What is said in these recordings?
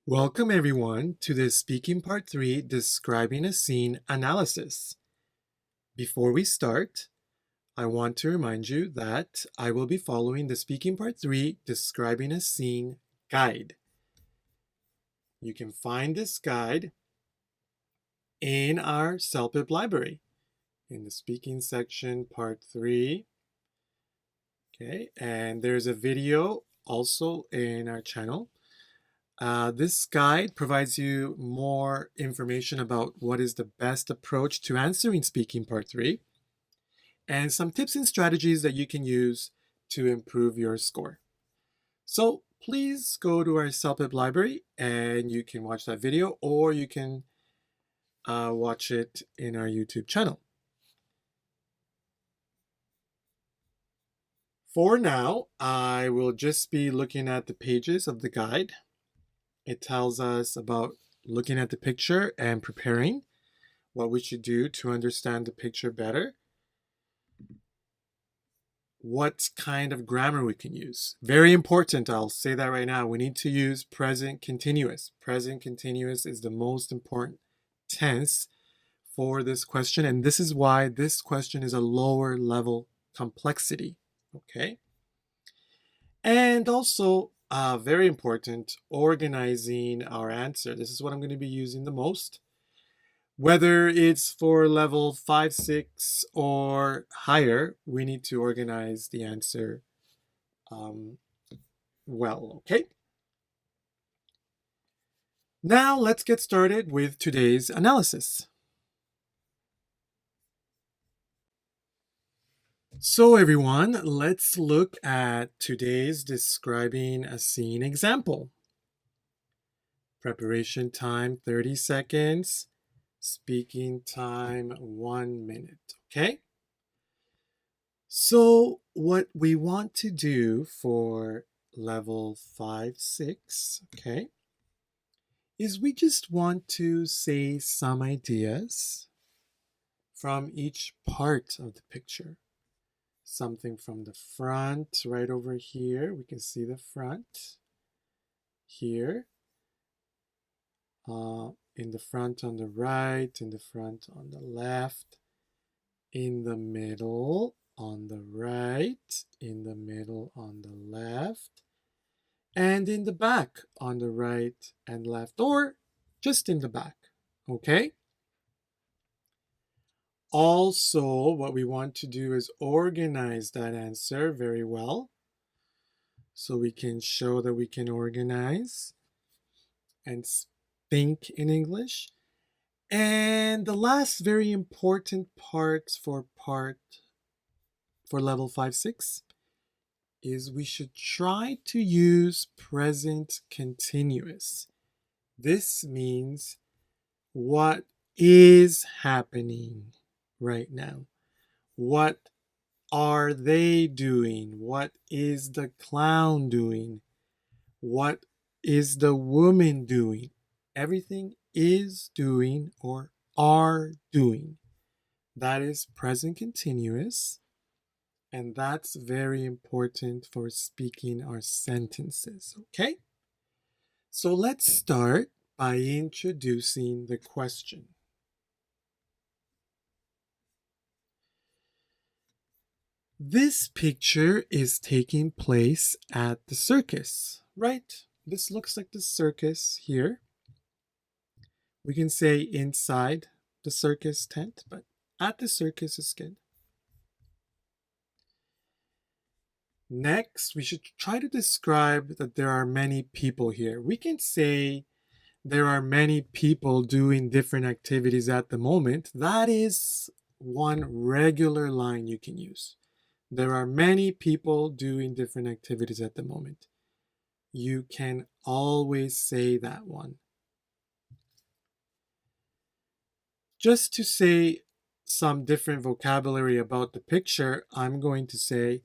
Welcome everyone to the Speaking Part 3 Describing a Scene analysis. Before we start, I want to remind you that I will be following the Speaking Part 3 Describing a Scene guide. You can find this guide in our CELPIP library in the speaking section Part 3. Okay, and there's a video also in our channel. This guide provides you more information about what is the best approach to answering Speaking Part 3 and some tips and strategies that you can use to improve your score. So please go to our CELPIP library and you can watch that video, or you can watch it in our YouTube channel. For now, I will just be looking at the pages of the guide. It tells us about looking at the picture and preparing, what we should do to understand the picture better, what kind of grammar we can use. Very important, I'll say that right now. We need to use present continuous. Present continuous is the most important tense for this question, and this is why this question is a lower level complexity, okay? And also, very important, organizing our answer. This is what I'm going to be using the most. Whether it's for level 5, 6, or higher, we need to organize the answer well, okay? Now let's get started with today's analysis. So everyone, let's look at today's describing a scene example. Preparation time 30 seconds. Speaking time 1 minute, okay? So what we want to do for level 5, 6, okay, is we just want to say some ideas from each part of the picture. Something from the front, right over here. We can see the front here. In the front on the right, in the front on the left, in the middle on the right, in the middle on the left, and in the back on the right and left, or just in the back, okay? Also, what we want to do is organize that answer very well, so we can show that we can organize and think in English. And the last very important part for level 5, 6 is we should try to use present continuous. This means what is happening right now. What are they doing? What is the clown doing? What is the woman doing? Everything is doing or are doing. That is present continuous, and that's very important for speaking our sentences, okay? So let's start by introducing the question. This picture is taking place at the circus, right? This looks like the circus here. We can say inside the circus tent, but at the circus is good. Next, we should try to describe that there are many people here. We can say there are many people doing different activities at the moment. That is one regular line you can use. There are many people doing different activities at the moment. You can always say that one. Just to say some different vocabulary about the picture, I'm going to say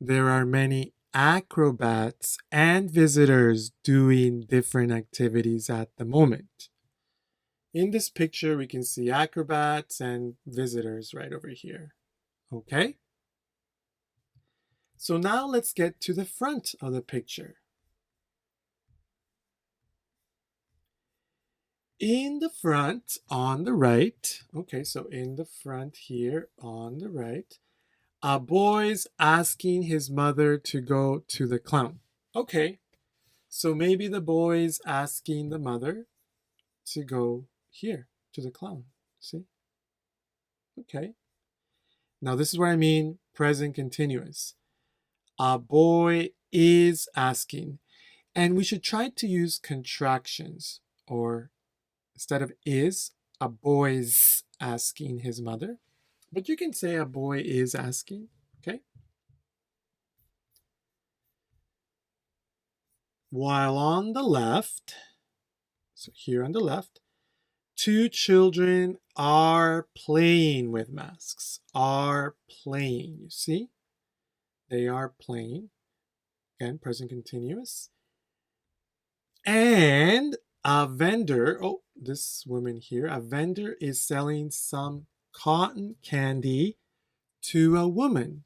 there are many acrobats and visitors doing different activities at the moment. In this picture, we can see acrobats and visitors right over here. Okay? So now let's get to the front of the picture. In the front on the right, okay, so in the front here on the right, a boy's asking his mother to go to the clown. Okay, so maybe the boy's asking the mother to go here to the clown. See? Okay. Now this is what I mean present continuous. A boy is asking. And we should try to use contractions, or instead of is, a boy's asking his mother. But you can say a boy is asking, okay? While on the left, so here on the left, two children are playing with masks. Are playing, you see? They are playing. Again, present continuous. And a vendor, oh, this woman here, a vendor is selling some cotton candy to a woman.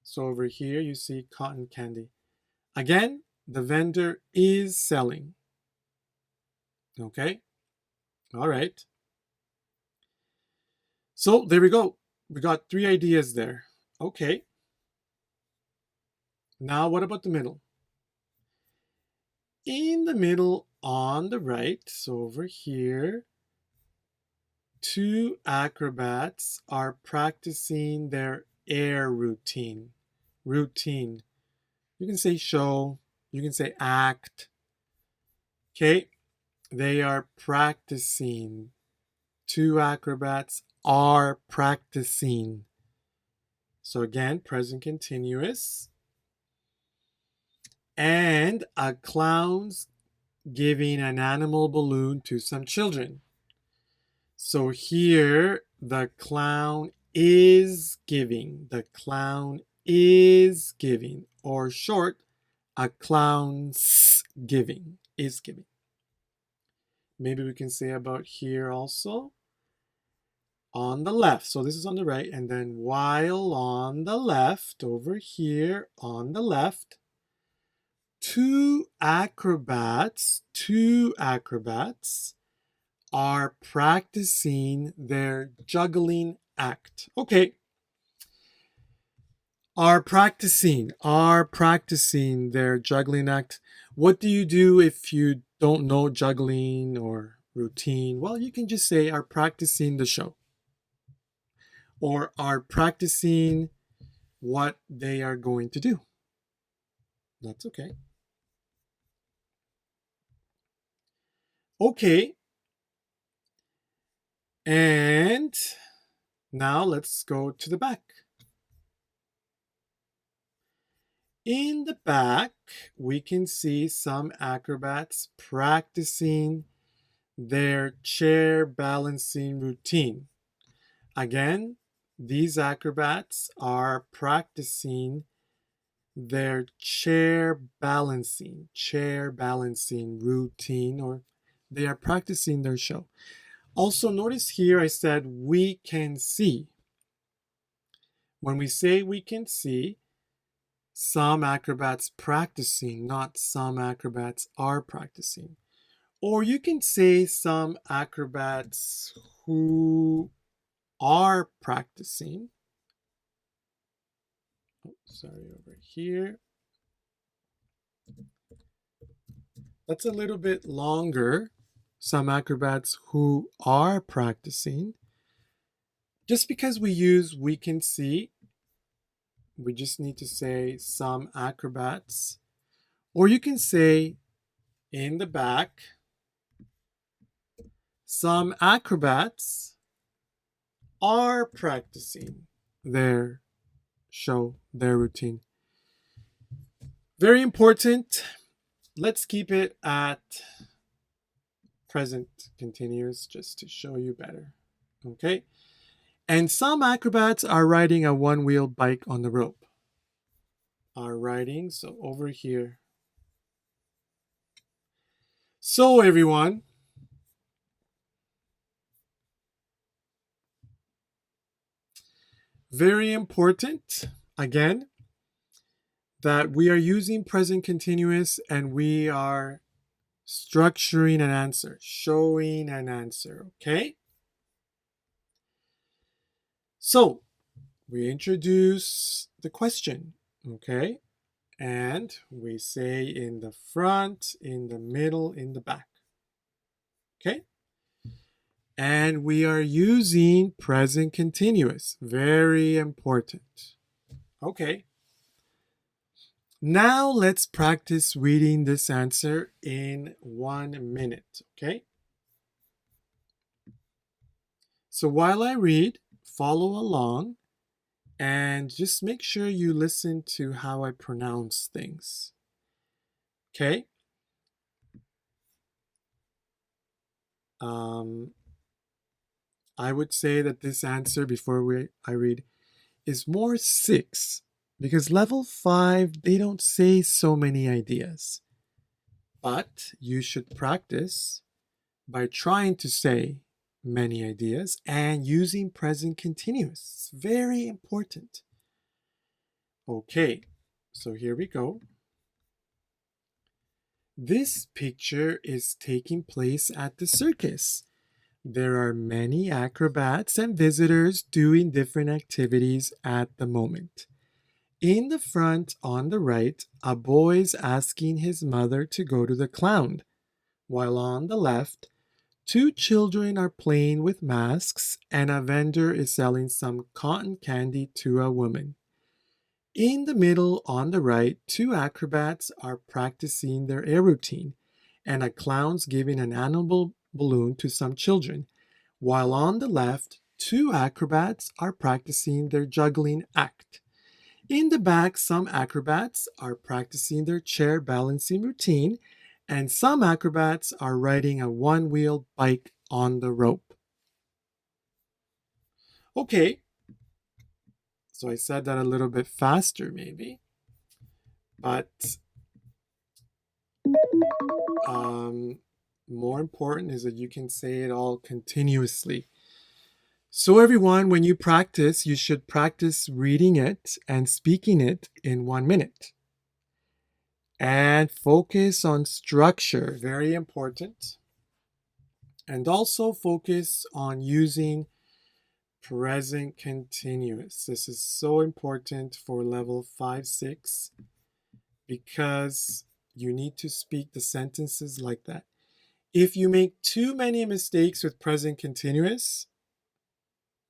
So over here you see cotton candy. Again, the vendor is selling. Okay? All right. So there we go. We got 3 ideas there. Okay. Now what about the middle? In the middle on the right, so over here, 2 acrobats are practicing their air routine. Routine. You can say show, you can say act. Okay, they are practicing. 2 acrobats are practicing. So again, present continuous. And a clown's giving an animal balloon to some children. So here, the clown is giving. The clown is giving. Or short, a clown's giving. Is giving. Maybe we can say about here also. On the left. So this is on the right. And then while on the left, over here on the left, 2 acrobats are practicing their juggling act. Okay. Are practicing their juggling act. What do you do if you don't know juggling or routine? Well, you can just say are practicing the show, or are practicing what they are going to do. That's okay. Okay. And now let's go to the back. In the back, we can see some acrobats practicing their chair balancing routine. Again, these acrobats are practicing their chair balancing routine, or they are practicing their show. Also, notice here I said we can see. When we say we can see, some acrobats practicing, not some acrobats are practicing. Or you can say some acrobats who are practicing. Oh, sorry, over here. That's a little bit longer. Some acrobats who are practicing. Just because we use we can see, we just need to say some acrobats. Or you can say in the back, some acrobats are practicing their show, their routine. Very important. Let's keep it at present continuous just to show you better. Okay? And some acrobats are riding a one-wheeled bike on the rope. Are riding, so over here. So everyone, very important, again, that we are using present continuous and we are structuring an answer, showing an answer, okay? So we introduce the question, okay? And we say in the front, in the middle, in the back, okay? And we are using present continuous, very important. Okay. Now let's practice reading this answer in 1 minute, okay? So while I read, follow along and just make sure you listen to how I pronounce things, okay? I would say that this answer, before I read, is more 6 because level 5, they don't say so many ideas. But you should practice by trying to say many ideas and using present continuous. It's very important. Okay, so here we go. This picture is taking place at the circus. There are many acrobats and visitors doing different activities at the moment. In the front on the right, a boy's asking his mother to go to the clown, while on the left, 2 children are playing with masks and a vendor is selling some cotton candy to a woman. In the middle on the right, 2 acrobats are practicing their air routine and a clown's giving an animal balloon to some children, while on the left, 2 acrobats are practicing their juggling act. In the back, some acrobats are practicing their chair balancing routine, and some acrobats are riding a one-wheel bike on the rope. Okay, so I said that a little bit faster maybe, but more important is that you can say it all continuously. So everyone, when you practice, you should practice reading it and speaking it in 1 minute. And focus on structure, very important. And also focus on using present continuous. This is so important for level 5, 6 because you need to speak the sentences like that. If you make too many mistakes with present continuous,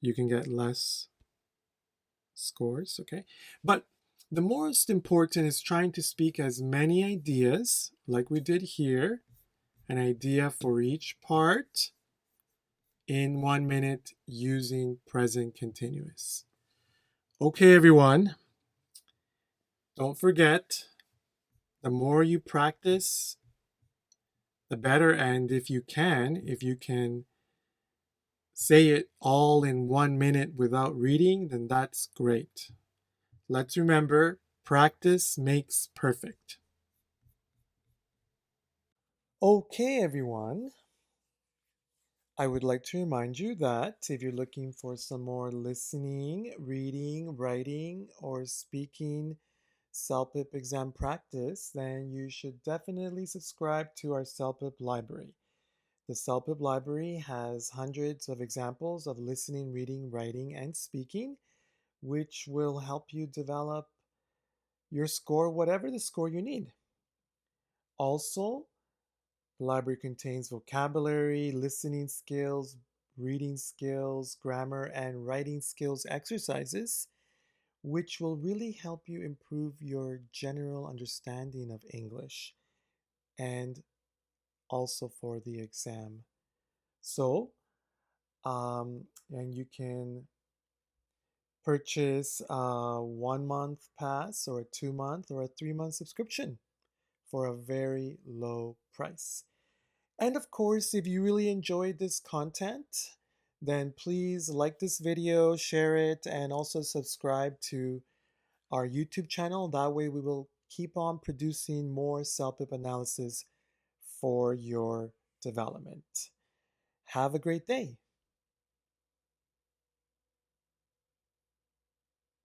you can get less scores, okay? But the most important is trying to speak as many ideas, like we did here, an idea for each part in 1 minute using present continuous. Okay, everyone, don't forget, the more you practice, the better. And if you can say it all in 1 minute without reading, then that's great. Let's remember, practice makes perfect. Okay, everyone. I would like to remind you that if you're looking for some more listening, reading, writing, or speaking CELPIP exam practice, then you should definitely subscribe to our CELPIP library. The CELPIP library has hundreds of examples of listening, reading, writing, and speaking, which will help you develop your score, whatever the score you need. Also, the library contains vocabulary, listening skills, reading skills, grammar, and writing skills exercises, which will really help you improve your general understanding of English and also for the exam. So, and you can purchase a 1 month pass or a 2 month or a 3 month subscription for a very low price. And of course, if you really enjoyed this content, then please like this video, share it, and also subscribe to our YouTube channel. That way we will keep on producing more CELPIP analysis for your development. Have a great day.